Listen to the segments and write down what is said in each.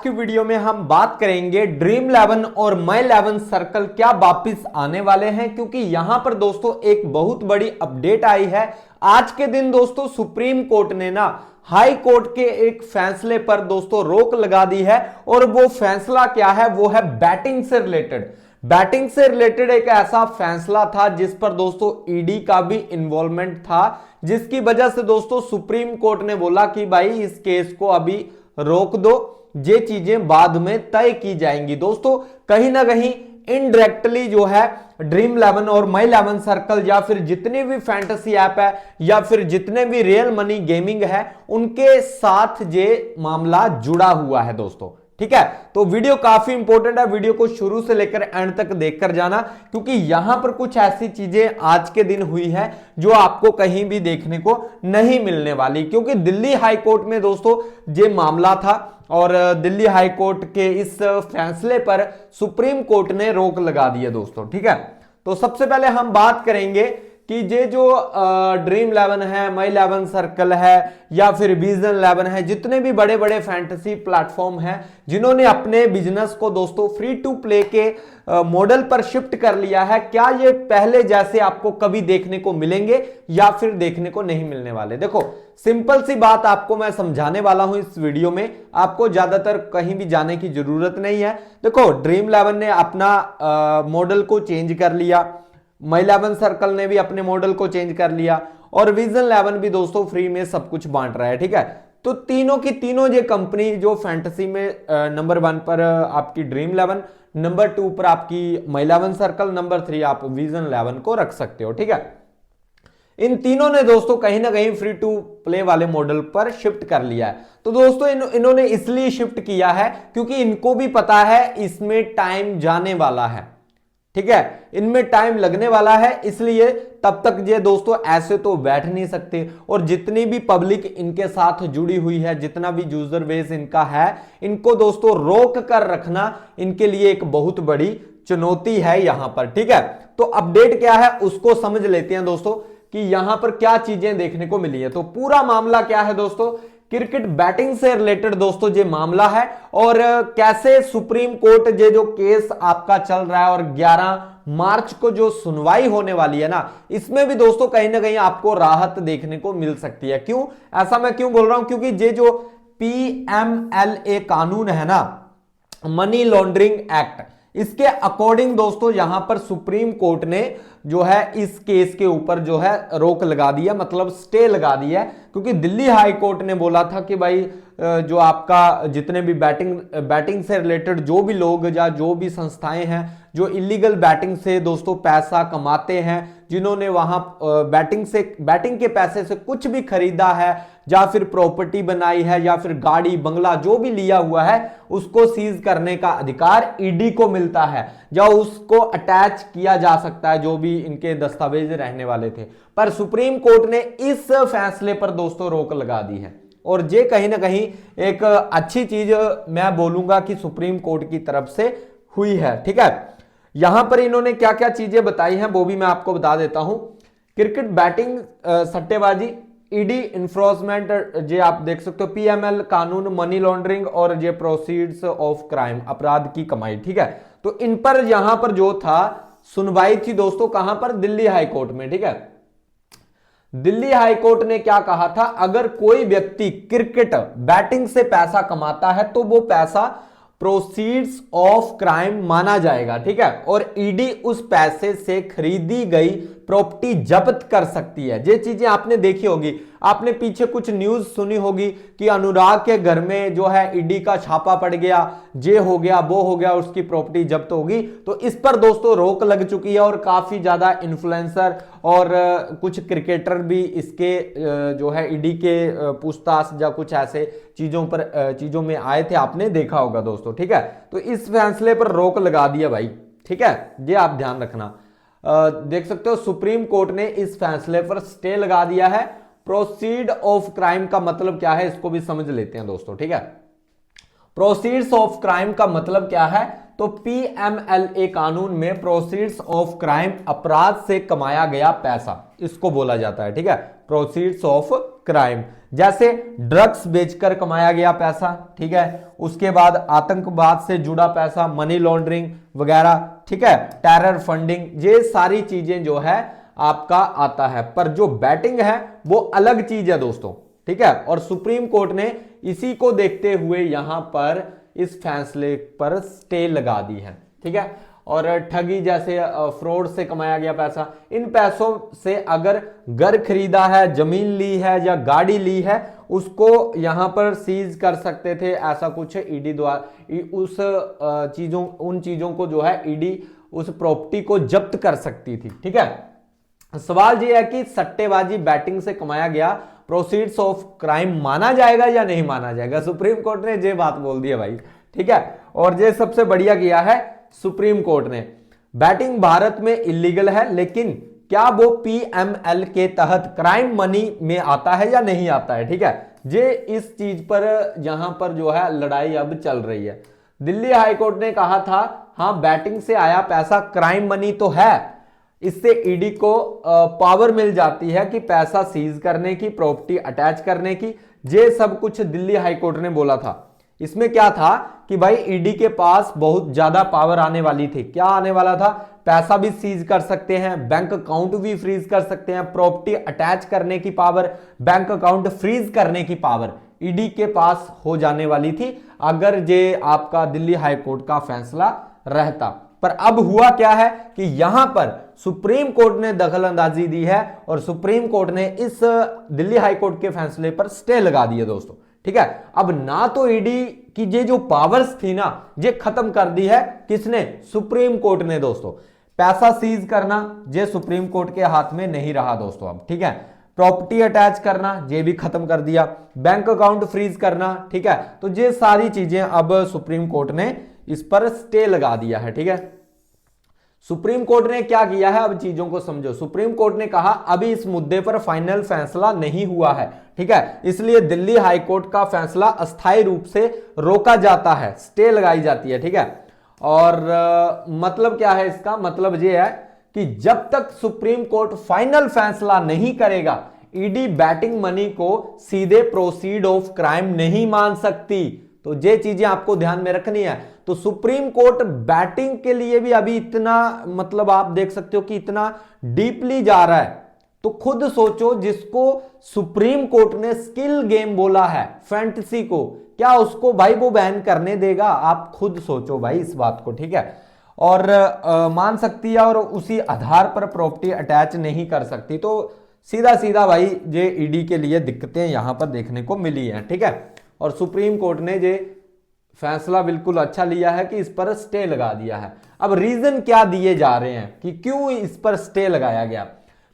की वीडियो में हम बात करेंगे ड्रीम 11 और माई 11 सर्कल क्या वापिस आने वाले हैं, क्योंकि यहां पर दोस्तों एक बहुत बड़ी अपडेट आई है। आज के दिन दोस्तों सुप्रीम कोर्ट ने ना हाई कोर्ट के एक फैसले पर दोस्तों रोक लगा दी है, और वो फैसला क्या है, वो है बैटिंग से रिलेटेड। बैटिंग से रिलेटेड एक ऐसा फैसला था जिस पर दोस्तों ईडी का भी इन्वॉल्वमेंट था, जिसकी वजह से दोस्तों सुप्रीम कोर्ट ने बोला कि भाई इस केस को अभी रोक दो, ये चीजें बाद में तय की जाएंगी। दोस्तों कहीं ना कहीं इनडायरेक्टली जो है ड्रीम 11 और माई 11 सर्कल या फिर जितने भी फैंटेसी ऐप है या फिर जितने भी रियल मनी गेमिंग है उनके साथ ये मामला जुड़ा हुआ है दोस्तों। ठीक है, तो वीडियो काफी इंपॉर्टेंट है, वीडियो को शुरू से लेकर एंड तक देखकर जाना, क्योंकि यहां पर कुछ ऐसी चीजें आज के दिन हुई है जो आपको कहीं भी देखने को नहीं मिलने वाली। क्योंकि दिल्ली हाई कोर्ट में दोस्तों ये मामला था और दिल्ली हाई कोर्ट के इस फैसले पर सुप्रीम कोर्ट ने रोक लगा दी है दोस्तों। ठीक है, तो सबसे पहले हम बात करेंगे कि ये जो ड्रीम 11 है, माई 11 सर्कल है या फिर विजन 11 है, जितने भी बड़े बड़े फैंटेसी प्लेटफॉर्म हैं जिन्होंने अपने बिजनेस को दोस्तों फ्री टू प्ले के मॉडल पर शिफ्ट कर लिया है, क्या ये पहले जैसे आपको कभी देखने को मिलेंगे या फिर देखने को नहीं मिलने वाले। देखो सिंपल सी बात आपको मैं समझाने वाला हूं इस वीडियो में, आपको ज्यादातर कहीं भी जाने की जरूरत नहीं है। देखो ड्रीम 11 ने अपना मॉडल को चेंज कर लिया, माई 11 सर्कल ने भी अपने मॉडल को चेंज कर लिया और विजन 11 भी दोस्तों फ्री में सब कुछ बांट रहा है। ठीक है, तो तीनों की तीनों ये कंपनी जो फैंटेसी में नंबर 1 पर आपकी ड्रीम 11, नंबर 2 पर आपकी माई 11 सर्कल, नंबर 3 आप विजन 11 को रख सकते हो। ठीक है, इन तीनों ने दोस्तों कहीं ना कहीं फ्री टू प्ले वाले मॉडल पर शिफ्ट कर लिया है। तो दोस्तों इन्होंने इसलिए शिफ्ट किया है क्योंकि इनको भी पता है इसमें टाइम जाने वाला है। ठीक है, इनमें टाइम लगने वाला है, इसलिए तब तक ये दोस्तों ऐसे तो बैठ नहीं सकते, और जितनी भी पब्लिक इनके साथ जुड़ी हुई है, जितना भी यूजर बेस इनका है, इनको दोस्तों रोक कर रखना इनके लिए एक बहुत बड़ी चुनौती है यहां पर। ठीक है, तो अपडेट क्या है उसको समझ लेते हैं दोस्तों कि यहां पर क्या चीजें देखने को मिली है। तो पूरा मामला क्या है दोस्तों, क्रिकेट बैटिंग से रिलेटेड दोस्तों ये मामला है, और कैसे सुप्रीम कोर्ट ये जो केस आपका चल रहा है और 11 मार्च को जो सुनवाई होने वाली है ना, इसमें भी दोस्तों कहीं ना कहीं आपको राहत देखने को मिल सकती है। क्यों ऐसा मैं क्यों बोल रहा हूं, क्योंकि ये जो PMLA कानून है ना, मनी लॉन्ड्रिंग एक्ट, इसके अकॉर्डिंग दोस्तों यहां पर सुप्रीम कोर्ट ने जो है इस केस के ऊपर जो है रोक लगा दिया, मतलब स्टे लगा दिया है। क्योंकि दिल्ली हाई कोर्ट ने बोला था कि भाई जो आपका जितने भी बैटिंग से रिलेटेड जो भी लोग या जो भी संस्थाएं हैं जो इलीगल बैटिंग से दोस्तों पैसा कमाते हैं, जिन्होंने वहां बैटिंग के पैसे से कुछ भी खरीदा है या फिर प्रॉपर्टी बनाई है या फिर गाड़ी बंगला जो भी लिया हुआ है, उसको सीज करने का अधिकार ईडी को मिलता है, या उसको अटैच किया जा सकता है जो भी इनके दस्तावेज रहने वाले थे। पर सुप्रीम कोर्ट ने इस फैसले पर दोस्तों रोक लगा दी है, और ये कहीं ना कहीं एक अच्छी चीज मैं बोलूंगा कि सुप्रीम कोर्ट की तरफ से हुई है। ठीक है, यहां पर इन्होंने क्या क्या चीजें बताई हैं वो भी मैं आपको बता देता हूं। क्रिकेट बैटिंग सट्टेबाजी, ईडी इन्फोर्समेंट, ये आप देख सकते हो, PML कानून, मनी लॉन्ड्रिंग और ये प्रोसीड्स ऑफ क्राइम, अपराध की कमाई। ठीक है, तो इन पर यहां पर जो था सुनवाई थी दोस्तों कहां पर, दिल्ली हाई कोर्ट में। ठीक है, दिल्ली हाई कोर्ट ने क्या कहा था, अगर कोई व्यक्ति क्रिकेट बैटिंग से पैसा कमाता है तो वो पैसा प्रोसीड्स ऑफ क्राइम माना जाएगा। ठीक है, और ईडी उस पैसे से खरीदी गई प्रॉपर्टी जब्त कर सकती है। ये चीजें आपने देखी होगी, आपने पीछे कुछ न्यूज सुनी होगी कि अनुराग के घर में जो है ईडी का छापा पड़ गया, ये हो गया वो हो गया, उसकी प्रॉपर्टी जब्त होगी। तो इस पर दोस्तों रोक लग चुकी है, और काफी ज्यादा इन्फ्लुएंसर और कुछ क्रिकेटर भी इसके जो है ईडी के पूछताछ या कुछ ऐसे चीजों में आए थे, आपने देखा होगा दोस्तों। ठीक है, तो इस फैसले पर रोक लगा दिया भाई। ठीक है, ये आप ध्यान रखना। देख सकते हो सुप्रीम कोर्ट ने इस फैसले पर स्टे लगा दिया है। प्रोसीड ऑफ क्राइम का मतलब क्या है इसको भी समझ लेते हैं दोस्तों। ठीक है, प्रोसीड्स ऑफ क्राइम का मतलब क्या है, तो PMLA कानून में प्रोसीड्स ऑफ क्राइम, अपराध से कमाया गया पैसा, इसको बोला जाता है। ठीक है, प्रोसीड्स ऑफ क्राइम, जैसे ड्रग्स बेचकर कमाया गया पैसा, ठीक है, उसके बाद आतंकवाद से जुड़ा पैसा, मनी लॉन्ड्रिंग वगैरह, ठीक है, टेरर फंडिंग, ये सारी चीजें जो है आपका आता है। पर जो बैटिंग है वो अलग चीज है दोस्तों, ठीक है। और सुप्रीम कोर्ट ने इसी को देखते हुए यहां पर इस फैसले पर स्टे लगा दी है, ठीक है। और ठगी जैसे फ्रॉड से कमाया गया पैसा, इन पैसों से अगर घर खरीदा है, जमीन ली है या गाड़ी ली है, उसको यहां पर सीज कर सकते थे, ऐसा कुछ ईडी द्वारा उस उन चीजों को जो है ईडी उस प्रॉपर्टी को जब्त कर सकती थी, ठीक है। सवाल यह है कि सट्टेबाजी बैटिंग से कमाया गया प्रोसीड्स ऑफ क्राइम माना जाएगा या नहीं माना जाएगा। सुप्रीम कोर्ट ने ये बात बोल दी है भाई, ठीक है। और ये सबसे बढ़िया किया है सुप्रीम कोर्ट ने, बैटिंग भारत में इलीगल है, लेकिन क्या वो पीएमएल के तहत क्राइम मनी में आता है या नहीं आता है, ठीक है। ये इस चीज पर यहां पर जो है लड़ाई अब चल रही है। दिल्ली हाईकोर्ट ने कहा था हां बैटिंग से आया पैसा क्राइम मनी तो है, इससे ईडी को पावर मिल जाती है कि पैसा सीज करने की, प्रॉपर्टी अटैच करने की, ये सब कुछ दिल्ली हाईकोर्ट ने बोला था। इसमें क्या था कि भाई ईडी के पास बहुत ज्यादा पावर आने वाली थी। क्या आने वाला था? पैसा भी सीज कर सकते हैं, बैंक अकाउंट भी फ्रीज कर सकते हैं, प्रॉपर्टी अटैच करने की पावर, बैंक अकाउंट फ्रीज करने की पावर ईडी के पास हो जाने वाली थी अगर ये आपका दिल्ली हाईकोर्ट का फैसला रहता। पर अब हुआ क्या है कि यहां पर सुप्रीम कोर्ट ने दखल अंदाजी दी है और सुप्रीम कोर्ट ने इस दिल्ली हाईकोर्ट के फैसले पर स्टे लगा दिया दोस्तों, ठीक है। अब ना तो ईडी की ये जो पावर्स थी ना, ये खत्म कर दी है किसने? सुप्रीम कोर्ट ने दोस्तों। पैसा सीज करना ये सुप्रीम कोर्ट के हाथ में नहीं रहा दोस्तों अब, ठीक है। प्रॉपर्टी अटैच करना ये भी खत्म कर दिया, बैंक अकाउंट फ्रीज करना, ठीक है। तो ये सारी चीजें अब सुप्रीम कोर्ट ने इस पर स्टे लगा दिया है, ठीक है। सुप्रीम कोर्ट ने क्या किया है, अब चीजों को समझो। सुप्रीम कोर्ट ने कहा अभी इस मुद्दे पर फाइनल फैसला नहीं हुआ है, ठीक है, इसलिए दिल्ली हाईकोर्ट का फैसला अस्थायी रूप से रोका जाता है, स्टे लगाई जाती है, ठीक है। और मतलब क्या है इसका? मतलब ये है कि जब तक सुप्रीम कोर्ट फाइनल फैसला नहीं करेगा, ईडी बैटिंग मनी को सीधे प्रोसीड ऑफ क्राइम नहीं मान सकती। तो ये चीजें आपको ध्यान में रखनी है। तो सुप्रीम कोर्ट बैटिंग के लिए भी अभी इतना, मतलब आप देख सकते हो कि इतना डीपली जा रहा है। तो खुद सोचो, जिसको सुप्रीम कोर्ट ने स्किल गेम बोला है, फैंटेसी को, क्या उसको भाई वो बैन करने देगा? आप खुद सोचो भाई इस बात को, ठीक है। और मान सकती है और उसी आधार पर प्रॉपर्टी अटैच नहीं कर सकती। तो सीधा सीधा भाई ये ईडी के लिए दिक्कतें यहां पर देखने को मिली हैं, ठीक है। और सुप्रीम कोर्ट ने ये फैसला बिल्कुल अच्छा लिया है कि इस पर स्टे लगा दिया है। अब रीजन क्या दिए जा रहे हैं कि क्यों इस पर स्टे लगाया गया?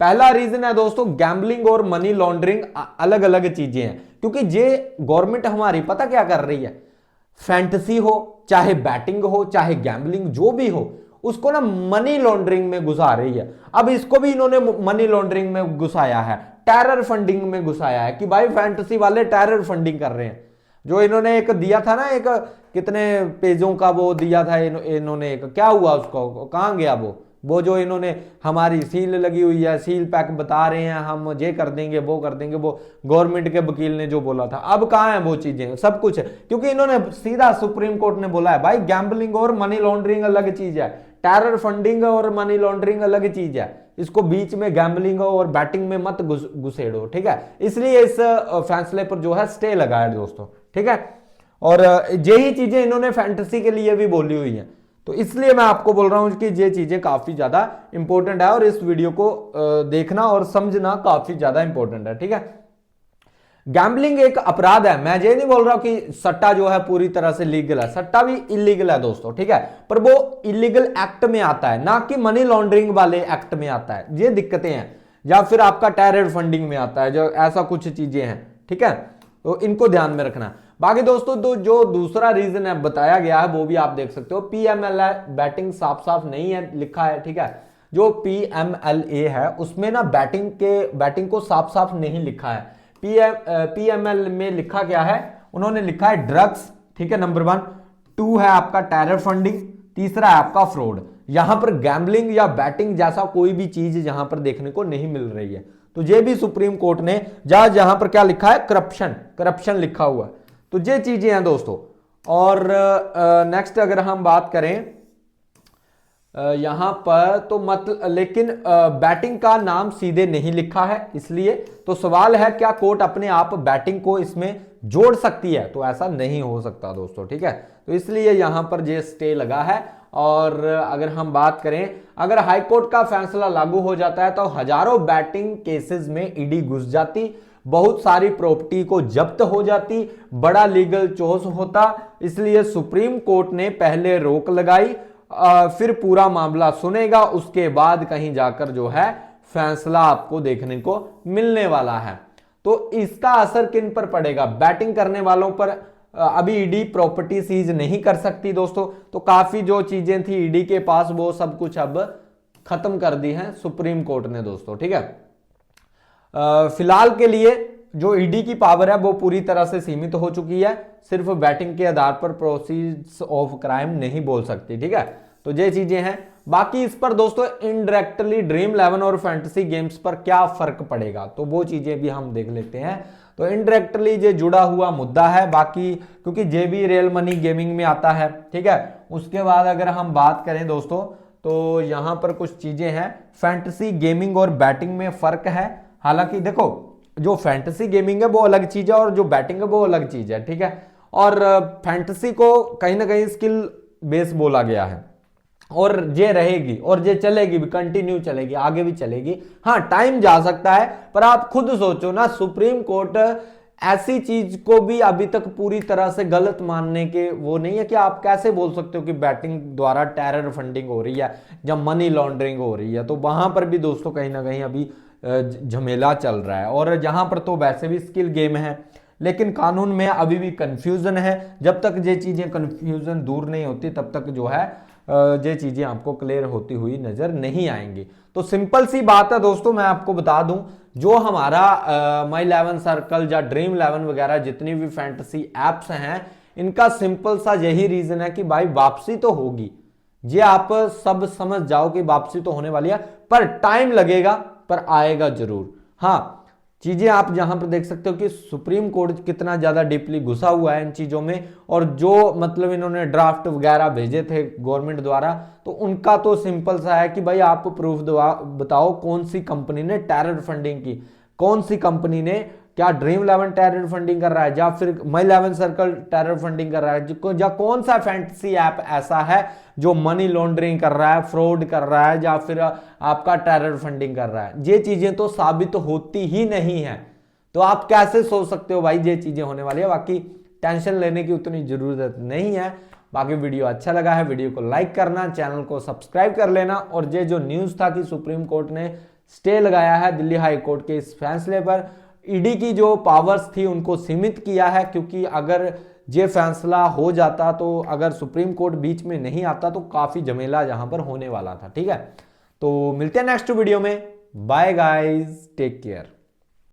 पहला रीजन है दोस्तों, गैम्बलिंग और मनी लॉन्ड्रिंग अलग अलग चीजें हैं। क्योंकि ये गवर्नमेंट हमारी पता क्या कर रही है, फैंटेसी हो, चाहे बैटिंग हो, चाहे गैम्बलिंग, जो भी हो, उसको ना मनी लॉन्ड्रिंग में घुसा रही है। अब इसको भी इन्होंने मनी लॉन्ड्रिंग में घुसाया है, टेरर फंडिंग में घुसाया है कि भाई फैंटेसी वाले टेरर फंडिंग कर रहे हैं। जो इन्होंने एक दिया था ना, एक कितने पेजों का वो दिया था इन्होंने, एक क्या हुआ उसको, कहां गया वो जो इन्होंने हमारी सील लगी हुई है, सील पैक बता रहे हैं हम ये कर देंगे वो कर देंगे, वो गवर्नमेंट के वकील ने जो बोला था, अब कहां है वो चीजें? सब कुछ है, क्योंकि इन्होंने सीधा सुप्रीम कोर्ट ने बोला है भाई गैम्बलिंग और मनी लॉन्ड्रिंग अलग चीज है, टेरर फंडिंग और मनी लॉन्ड्रिंग अलग चीज है, इसको बीच में गैम्बलिंग और बैटिंग में मत घुसेड़ो, ठीक है। इसलिए इस फैसले पर जो है स्टे लगाया दोस्तों, ठीक है। और यही चीजें इन्होंने फैंटेसी के लिए भी बोली हुई हैं। तो इसलिए मैं आपको बोल रहा हूं कि ये चीजें काफी ज्यादा इंपॉर्टेंट है और इस वीडियो को देखना और समझना काफी ज्यादा इंपॉर्टेंट है, ठीक है। गैम्बलिंग एक अपराध है, मैं ये नहीं बोल रहा हूं कि सट्टा जो है पूरी तरह से लीगल है, सट्टा भी इलीगल है दोस्तों, ठीक है, पर वो इलीगल एक्ट में आता है, ना कि मनी लॉन्ड्रिंग वाले एक्ट में आता है, ये दिक्कतें हैं। या फिर आपका टेरर फंडिंग में आता है, जो ऐसा कुछ चीजें हैं, ठीक है। तो इनको ध्यान में रखना। बाकी दोस्तों तो जो दूसरा रीजन है बताया गया है वो भी आप देख सकते हो, पीएमएलए बैटिंग साफ साफ नहीं है लिखा है, ठीक है। जो पीएमएलए है उसमें ना बैटिंग को साफ साफ नहीं लिखा है। पीएमएल में लिखा क्या है, उन्होंने लिखा है ड्रग्स, ठीक है, नंबर 1, 2 है आपका टेरर फंडिंग, तीसरा है आपका फ्रॉड। यहां पर गैम्बलिंग या बैटिंग जैसा कोई भी चीज यहां पर देखने को नहीं मिल रही है। तो ये भी सुप्रीम कोर्ट ने जहां पर क्या लिखा है, करप्शन, करप्शन लिखा हुआ है। तो ये चीजें हैं दोस्तों। और नेक्स्ट अगर हम बात करें यहां पर तो लेकिन बैटिंग का नाम सीधे नहीं लिखा है, इसलिए तो सवाल है क्या कोर्ट अपने आप बैटिंग को इसमें जोड़ सकती है, तो ऐसा नहीं हो सकता दोस्तों, ठीक है। तो इसलिए यहां पर जे स्टे लगा है। और अगर हम बात करें, अगर हाईकोर्ट का फैसला लागू हो जाता है तो हजारों बैटिंग केसेस में ईडी घुस जाती, बहुत सारी प्रॉपर्टी को जब्त हो जाती, बड़ा लीगल चोस होता। इसलिए सुप्रीम कोर्ट ने पहले रोक लगाई, फिर पूरा मामला सुनेगा, उसके बाद कहीं जाकर जो है फैसला आपको देखने को मिलने वाला है। तो इसका असर किन पर पड़ेगा, बैटिंग करने वालों पर। अभी ईडी प्रॉपर्टी सीज नहीं कर सकती दोस्तों, तो काफी जो चीजें थी ईडी के पास वो सब कुछ अब खत्म कर दी है सुप्रीम कोर्ट ने दोस्तों, ठीक है। फिलहाल के लिए जो ईडी की पावर है वो पूरी तरह से सीमित हो चुकी है, सिर्फ बैटिंग के आधार पर प्रोसीड्स ऑफ क्राइम नहीं बोल सकती, ठीक है। तो ये चीजें हैं। बाकी इस पर दोस्तों इनडायरेक्टली ड्रीम 11 और फैंटेसी गेम्स पर क्या फर्क पड़ेगा, तो वो चीजें भी हम देख लेते हैं। तो इनडायरेक्टली ये जुड़ा हुआ मुद्दा है, बाकी क्योंकि जे भी रियल मनी गेमिंग में आता है, ठीक है। उसके बाद अगर हम बात करें दोस्तों तो यहां पर कुछ चीजें हैं, फैंटेसी गेमिंग और बैटिंग में फर्क है। हालांकि देखो जो फैंटेसी गेमिंग है वो अलग चीज है और जो बैटिंग है वो अलग चीज है, ठीक है। और फैंटेसी को कहीं ना कहीं स्किल बेस बोला गया है, और ये रहेगी और ये चलेगी भी, कंटिन्यू चलेगी, आगे भी चलेगी। हाँ टाइम जा सकता है, पर आप खुद सोचो ना, सुप्रीम कोर्ट ऐसी चीज को भी अभी तक पूरी तरह से गलत मानने के वो नहीं है कि आप कैसे बोल सकते हो कि बैटिंग द्वारा टेरर फंडिंग हो रही है या मनी लॉन्ड्रिंग हो रही है। तो वहां पर भी दोस्तों कहीं ना कहीं अभी झमेला चल रहा है, और जहां पर तो वैसे भी स्किल गेम है, लेकिन कानून में अभी भी कंफ्यूजन है। जब तक ये चीजें कंफ्यूजन दूर नहीं होती तब तक जो है ये चीजें आपको क्लियर होती हुई नजर नहीं आएंगी। तो सिंपल सी बात है दोस्तों, मैं आपको बता दूं, जो हमारा माई 11 सर्कल या ड्रीम 11 वगैरह जितनी भी फैंटेसी एप्स हैं, इनका सिंपल सा यही रीजन है कि भाई वापसी तो होगी, ये आप सब समझ जाओ कि वापसी तो होने वाली है, पर टाइम लगेगा, पर आएगा जरूर। हाँ चीजें आप जहां पर देख सकते हो कि सुप्रीम कोर्ट कितना ज्यादा डीपली घुसा हुआ है इन चीजों में, और जो मतलब इन्होंने ड्राफ्ट वगैरह भेजे थे गवर्नमेंट द्वारा, तो उनका तो सिंपल सा है कि भाई आप प्रूफ बताओ कौन सी कंपनी ने टेरर फंडिंग की, कौन सी कंपनी ने, क्या ड्रीम 11 टेरर फंडिंग कर रहा है या फिर माई 11 सर्कल टेरर फंडिंग कर रहा है, या कौन सा फैंटेसी ऐप ऐसा है जो मनी लॉन्ड्रिंग कर रहा है, फ्रॉड कर रहा है, या फिर आपका टेरर फंडिंग कर रहा है। ये चीजें तो साबित होती ही नहीं है, तो आप कैसे सोच सकते हो भाई ये चीजें होने वाली है। बाकी टेंशन लेने की उतनी जरूरत नहीं है। बाकी वीडियो अच्छा लगा है, वीडियो को लाइक करना, चैनल को सब्सक्राइब कर लेना। और ये जो न्यूज था कि सुप्रीम कोर्ट ने स्टे लगाया है दिल्ली हाई कोर्ट के इस फैसले पर, ईडी की जो पावर्स थी उनको सीमित किया है, क्योंकि अगर ये फैसला हो जाता, तो अगर सुप्रीम कोर्ट बीच में नहीं आता तो काफी झमेला यहां पर होने वाला था, ठीक है। तो मिलते हैं नेक्स्ट वीडियो में, बाय गाइस, टेक केयर।